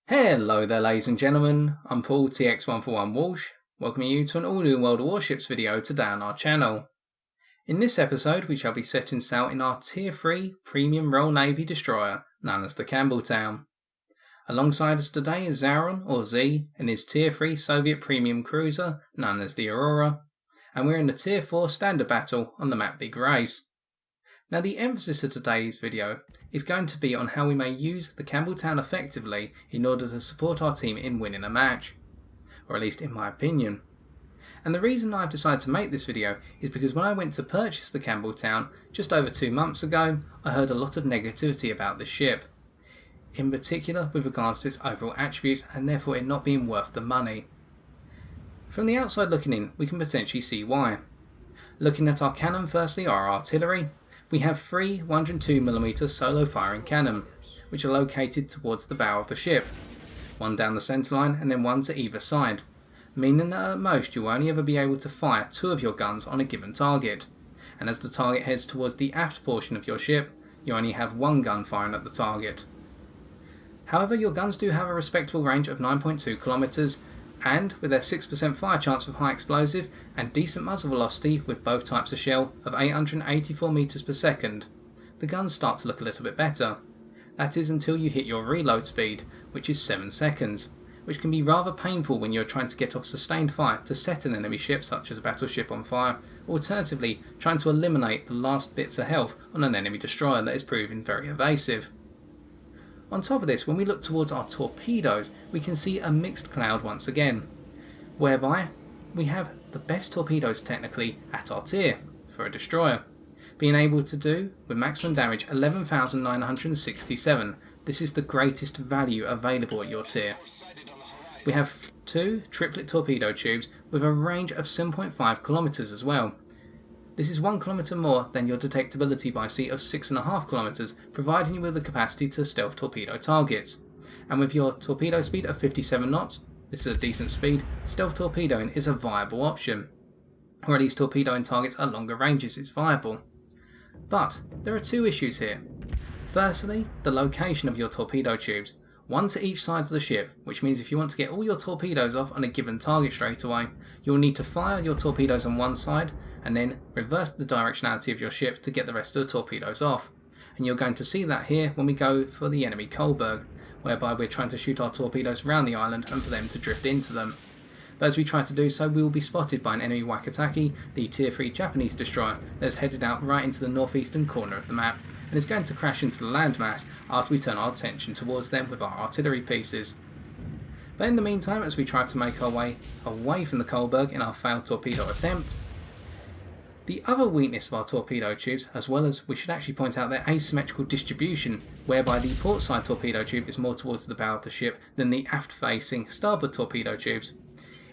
Hello there ladies and gentlemen, I'm Paul TX141 Walsh, welcoming you to an all new World of Warships video today on our channel. In this episode we shall be setting sail in our Tier 3 Premium Royal Navy destroyer known as the Campbeltown. Alongside us today is Zaron, or Z, in his Tier 3 Soviet Premium Cruiser known as the Aurora, and we're in the Tier 4 Standard Battle on the map Big Race. Now the emphasis of today's video is going to be on how we may use the Campbeltown effectively in order to support our team in winning a match, or at least in my opinion. And the reason I've decided to make this video is because when I went to purchase the Campbeltown just over 2 months ago, I heard a lot of negativity about the ship, in particular with regards to its overall attributes and therefore it not being worth the money. From the outside looking in, we can potentially see why. Looking at our cannon firstly, our artillery, we have 3 102mm solo firing cannon, which are located towards the bow of the ship, one down the centre line and then one to either side, meaning that at most you'll only ever be able to fire 2 of your guns on a given target, and as the target heads towards the aft portion of your ship, you only have 1 gun firing at the target. However, your guns do have a respectable range of 9.2km, and with their 6% fire chance with high explosive and decent muzzle velocity with both types of shell of 884 meters per second, the guns start to look a little bit better. That is until you hit your reload speed, which is 7 seconds, which can be rather painful when you're trying to get off sustained fire to set an enemy ship such as a battleship on fire, or alternatively trying to eliminate the last bits of health on an enemy destroyer that is proving very evasive. On top of this, when we look towards our torpedoes, we can see a mixed cloud once again, whereby we have the best torpedoes technically at our tier for a destroyer, being able to do with maximum damage 11,967. This is the greatest value available at your tier. We have 2 triplet torpedo tubes with a range of 7.5km as well. This is 1km more than your detectability by sea of 6.5km, providing you with the capacity to stealth torpedo targets. And with your torpedo speed of 57 knots, this is a decent speed, stealth torpedoing is a viable option. Or at least torpedoing targets at longer ranges is viable. But there are 2 issues here. Firstly, the location of your torpedo tubes. 1 to each side of the ship, which means if you want to get all your torpedoes off on a given target straight away, you'll need to fire your torpedoes on one side and then reverse the directionality of your ship to get the rest of the torpedoes off. And you're going to see that here when we go for the enemy Kohlberg, whereby we're trying to shoot our torpedoes around the island and for them to drift into them. But as we try to do so, we will be spotted by an enemy Wakataki, the Tier 3 Japanese destroyer that is headed out right into the northeastern corner of the map and is going to crash into the landmass after we turn our attention towards them with our artillery pieces. But in the meantime, as we try to make our way away from the Kohlberg in our failed torpedo attempt, the other weakness of our torpedo tubes, as well as we should actually point out their asymmetrical distribution, whereby the port side torpedo tube is more towards the bow of the ship than the aft facing starboard torpedo tubes,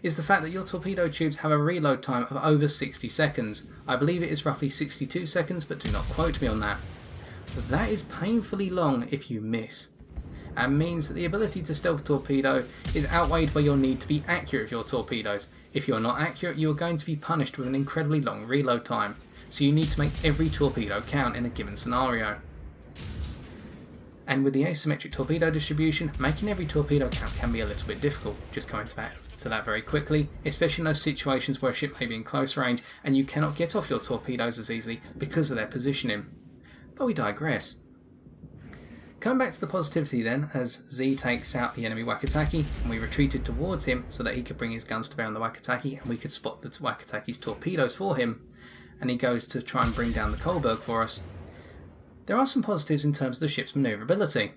is the fact that your torpedo tubes have a reload time of over 60 seconds. I believe it is roughly 62 seconds, but do not quote me on that. That is painfully long if you miss, and means that the ability to stealth torpedo is outweighed by your need to be accurate with your torpedoes. If you're not accurate, you are going to be punished with an incredibly long reload time, so you need to make every torpedo count in a given scenario. And with the asymmetric torpedo distribution, making every torpedo count can be a little bit difficult. Just coming to that very quickly, especially in those situations where a ship may be in close range and you cannot get off your torpedoes as easily because of their positioning. But we digress. Coming back to the positivity then, as Z takes out the enemy Wakataki and we retreated towards him so that he could bring his guns to bear on the Wakataki and we could spot the Wakataki's torpedoes for him, and he goes to try and bring down the Kohlberg for us. There are some positives in terms of the ship's maneuverability,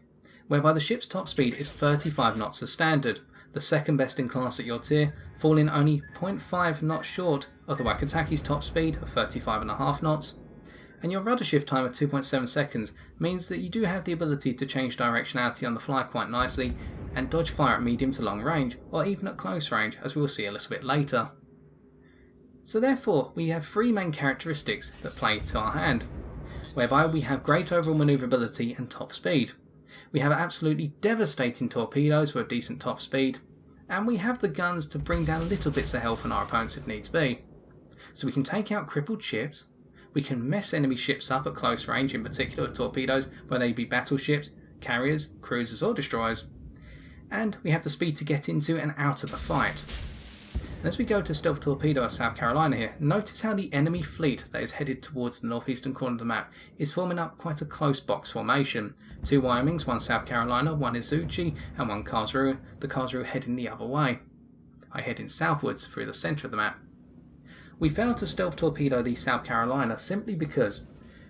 whereby the ship's top speed is 35 knots as standard, the second best in class at your tier, falling only 0.5 knots short of the Wakataki's top speed of 35.5 knots. And your rudder shift time of 2.7 seconds means that you do have the ability to change directionality on the fly quite nicely and dodge fire at medium to long range, or even at close range, as we will see a little bit later. So therefore we have 3 main characteristics that play to our hand, whereby we have great overall manoeuvrability and top speed. We have absolutely devastating torpedoes with decent top speed, and we have the guns to bring down little bits of health on our opponents if needs be. So we can take out crippled ships, we can mess enemy ships up at close range, in particular with torpedoes, whether they be battleships, carriers, cruisers or destroyers. and we have the speed to get into and out of the fight. And as we go to stealth torpedo our South Carolina here, notice how the enemy fleet that is headed towards the northeastern corner of the map is forming up quite a close box formation. 2 Wyomings, 1 South Carolina, 1 Izuchi and 1 Karlsruhe, the Karlsruhe heading the other way. I heading southwards through the centre of the map. We failed to stealth torpedo the South Carolina simply because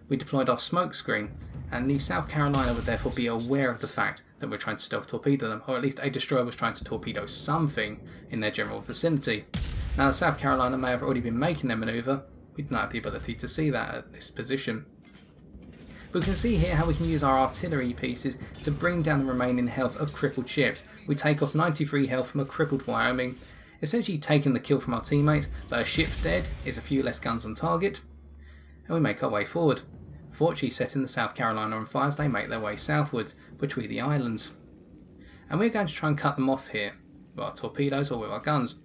we deployed our smoke screen, and the South Carolina would therefore be aware of the fact that we're trying to stealth torpedo them, or at least a destroyer was trying to torpedo something in their general vicinity. Now the South Carolina may have already been making their manoeuvre, we do not have the ability to see that at this position. But we can see here how we can use our artillery pieces to bring down the remaining health of crippled ships. We take off 93 health from a crippled Wyoming, essentially taking the kill from our teammates, but a ship dead is a few less guns on target, and we make our way forward. Fortunately, setting the South Carolina on fire as they make their way southwards between the islands. And we're going to try and cut them off here with our torpedoes or with our guns.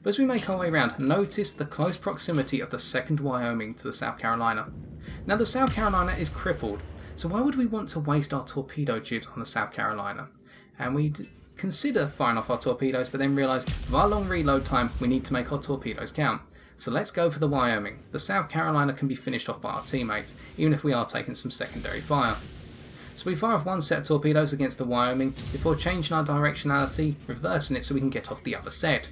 But as we make our way around, notice the close proximity of the 2nd Wyoming to the South Carolina. Now the South Carolina is crippled, so why would we want to waste our torpedo tubes on the South Carolina? And we'd consider firing off our torpedoes, but then realise with our long reload time we need to make our torpedoes count. So let's go for the Wyoming. The South Carolina can be finished off by our teammates, even if we are taking some secondary fire. So we fire off 1 set of torpedoes against the Wyoming before changing our directionality, reversing it so we can get off the other set.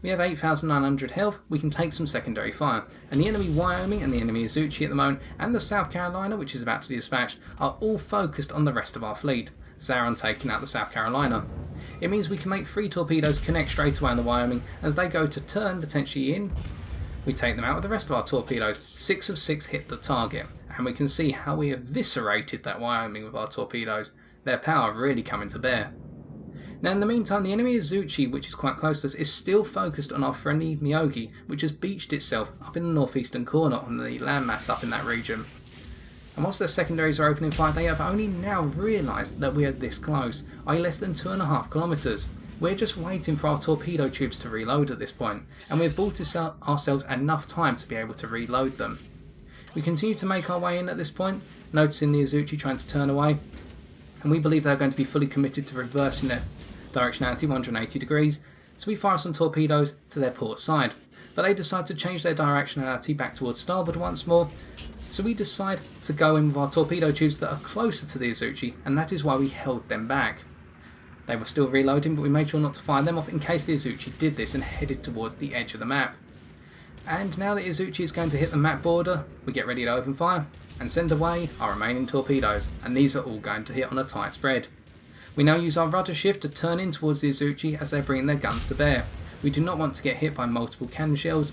We have 8,900 health, we can take some secondary fire, and the enemy Wyoming and the enemy Izuchi at the moment, and the South Carolina, which is about to be dispatched, are all focused on the rest of our fleet, so they're on taking out the South Carolina. It means we can make 3 torpedoes connect straight away on the Wyoming as they go to turn potentially in. We take them out with the rest of our torpedoes. 6 of 6 hit the target, and we can see how we eviscerated that Wyoming with our torpedoes, their power really coming to bear. Now in the meantime, the enemy Izuchi, which is quite close to us, is still focused on our friendly Miyogi, which has beached itself up in the northeastern corner on the landmass up in that region. And whilst their secondaries are opening fire, they have only now realised that we are this close, i.e. less than 2.5 kilometres. We're just waiting for our torpedo tubes to reload at this point, and we've bought ourselves enough time to be able to reload them. We continue to make our way in at this point, noticing the Izuchi trying to turn away, and we believe they're going to be fully committed to reversing their directionality 180 degrees, so we fire some torpedoes to their port side. But they decide to change their directionality back towards starboard once more, so we decide to go in with our torpedo tubes that are closer to the Izuchi, and that is why we held them back. They were still reloading, but we made sure not to fire them off in case the Izuchi did this and headed towards the edge of the map. And now that Izuchi is going to hit the map border, we get ready to open fire and send away our remaining torpedoes, and these are all going to hit on a tight spread. We now use our rudder shift to turn in towards the Izuchi as they bring their guns to bear. We do not want to get hit by multiple cannon shells,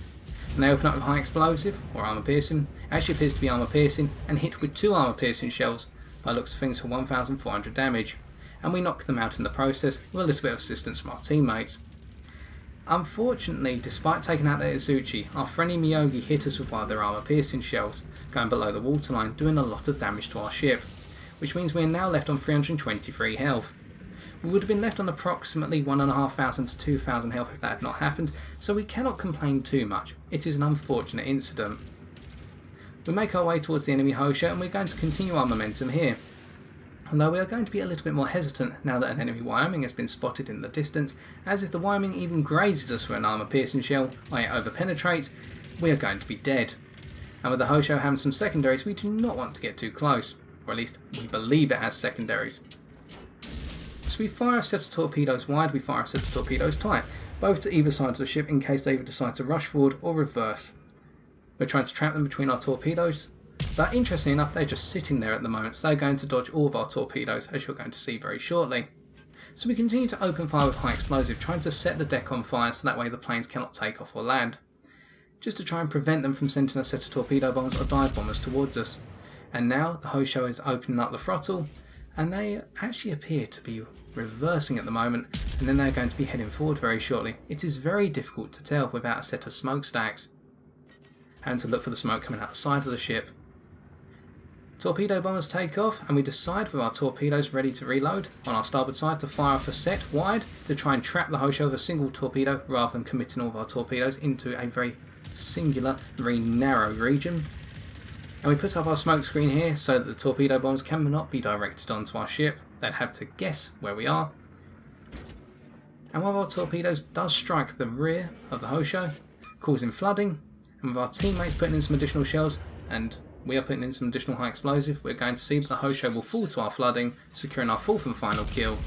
and they open up with high explosive or armour piercing. Actually appears to be armour piercing, and hit with 2 armour piercing shells by looks of things for 1,400 damage, and we knock them out in the process with a little bit of assistance from our teammates. Unfortunately, despite taking out their Izuchi, our friendly Miyogi hit us with one of their armour piercing shells, going below the waterline, doing a lot of damage to our ship, which means we are now left on 323 health. We would have been left on approximately 1,500 to 2,000 health if that had not happened, so we cannot complain too much. It is an unfortunate incident. We make our way towards the enemy Hosha, and we're going to continue our momentum here. Although we are going to be a little bit more hesitant now that an enemy Wyoming has been spotted in the distance, as if the Wyoming even grazes us with an armour piercing shell, i.e. overpenetrates, we are going to be dead. And with the Hosho having some secondaries, we do not want to get too close, or at least we believe it has secondaries. So we fire a set of torpedoes wide, we fire a set of torpedoes tight, both to either side of the ship in case they decide to rush forward or reverse. We're trying to trap them between our torpedoes, but interestingly enough they're just sitting there at the moment, so they're going to dodge all of our torpedoes, as you're going to see very shortly. So we continue to open fire with high explosive, trying to set the deck on fire so that way the planes cannot take off or land, just to try and prevent them from sending a set of torpedo bombs or dive bombers towards us. And now the Hosho is opening up the throttle, and they actually appear to be reversing at the moment, and then they're going to be heading forward very shortly. It is very difficult to tell without a set of smokestacks, and to look for the smoke coming out the side of the ship. Torpedo bombers take off, and we decide with our torpedoes ready to reload on our starboard side to fire off a set wide to try and trap the Hosho with a single torpedo rather than committing all of our torpedoes into a very singular, very narrow region. And we put up our smoke screen here so that the torpedo bombs cannot be directed onto our ship. They'd have to guess where we are. and one of our torpedoes does strike the rear of the Hosho, causing flooding, and with our teammates putting in some additional shells and we are putting in some additional high explosive, we're going to see that the Hosho will fall to our flooding, securing our 4th and final kill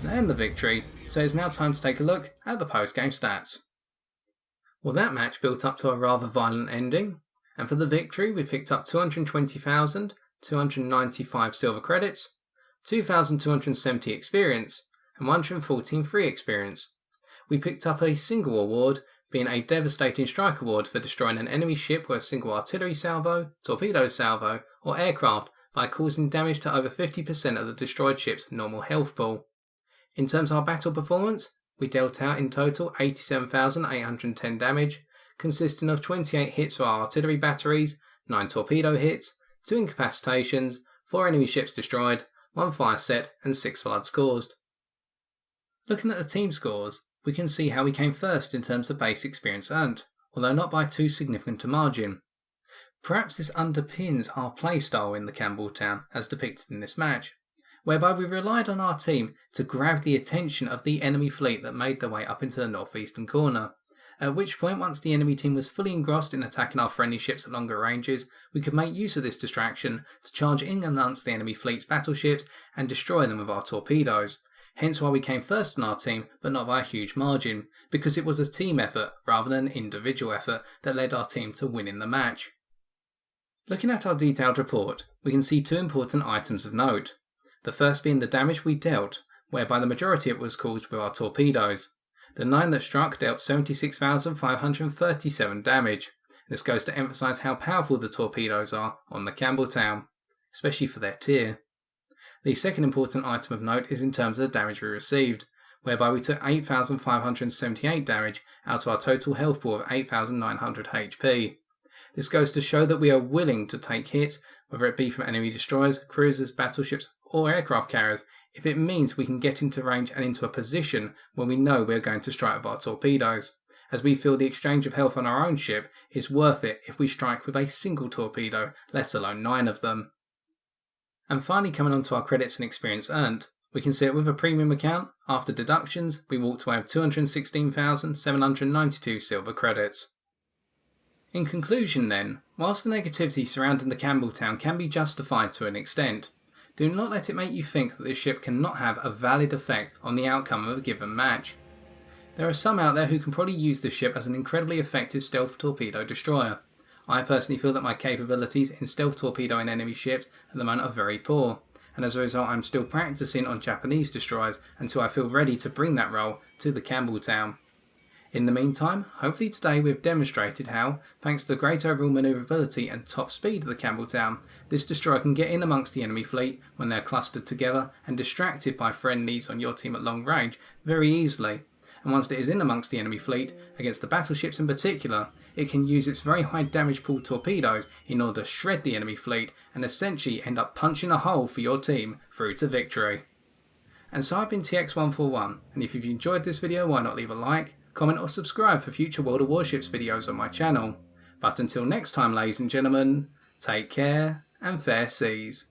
and the victory. So it's now time to take a look at the post-game stats. Well, that match built up to a rather violent ending, and for the victory we picked up 220,295 silver credits, 2,270 experience, and 114 free experience. We picked up a single award, being a devastating strike award for destroying an enemy ship with a single artillery salvo, torpedo salvo, or aircraft by causing damage to over 50% of the destroyed ship's normal health pool. In terms of our battle performance, we dealt out in total 87,810 damage, consisting of 28 hits for our artillery batteries, 9 torpedo hits, 2 incapacitations, 4 enemy ships destroyed, 1 fire set, and 6 floods caused. Looking at the team scores, we can see how we came first in terms of base experience earned, although not by too significant a margin. Perhaps this underpins our playstyle in the Campbeltown as depicted in this match, whereby we relied on our team to grab the attention of the enemy fleet that made their way up into the northeastern corner, at which point once the enemy team was fully engrossed in attacking our friendly ships at longer ranges, we could make use of this distraction to charge in amongst the enemy fleet's battleships and destroy them with our torpedoes. Hence why we came first on our team, but not by a huge margin, because it was a team effort rather than an individual effort that led our team to winning the match. Looking at our detailed report, we can see 2 important items of note. The first being the damage we dealt, whereby the majority of it was caused with our torpedoes. The 9 that struck dealt 76,537 damage. This goes to emphasise how powerful the torpedoes are on the Campbeltown, especially for their tier. The second important item of note is in terms of the damage we received, whereby we took 8,578 damage out of our total health pool of 8,900 HP. This goes to show that we are willing to take hits, whether it be from enemy destroyers, cruisers, battleships, or aircraft carriers, if it means we can get into range and into a position when we know we are going to strike with our torpedoes, as we feel the exchange of health on our own ship is worth it if we strike with a single torpedo, let alone 9 of them. And finally, coming on to our credits and experience earned, we can see it with a premium account, after deductions, we walked away with 216,792 silver credits. In conclusion then, whilst the negativity surrounding the Campbeltown can be justified to an extent, do not let it make you think that this ship cannot have a valid effect on the outcome of a given match. There are some out there who can probably use this ship as an incredibly effective stealth torpedo destroyer. I personally feel that my capabilities in stealth torpedoing enemy ships at the moment are very poor, and as a result I'm still practicing on Japanese destroyers until I feel ready to bring that role to the Campbeltown. In the meantime, hopefully today we've demonstrated how, thanks to the great overall maneuverability and top speed of the Campbeltown, this destroyer can get in amongst the enemy fleet when they're clustered together and distracted by friendlies on your team at long range very easily. And once it is in amongst the enemy fleet, against the battleships in particular, it can use its very high damage pool torpedoes in order to shred the enemy fleet and essentially end up punching a hole for your team through to victory. And so I've been TX141, and if you've enjoyed this video, why not leave a like, comment or subscribe for future World of Warships videos on my channel. But until next time, ladies and gentlemen, take care and fair seas.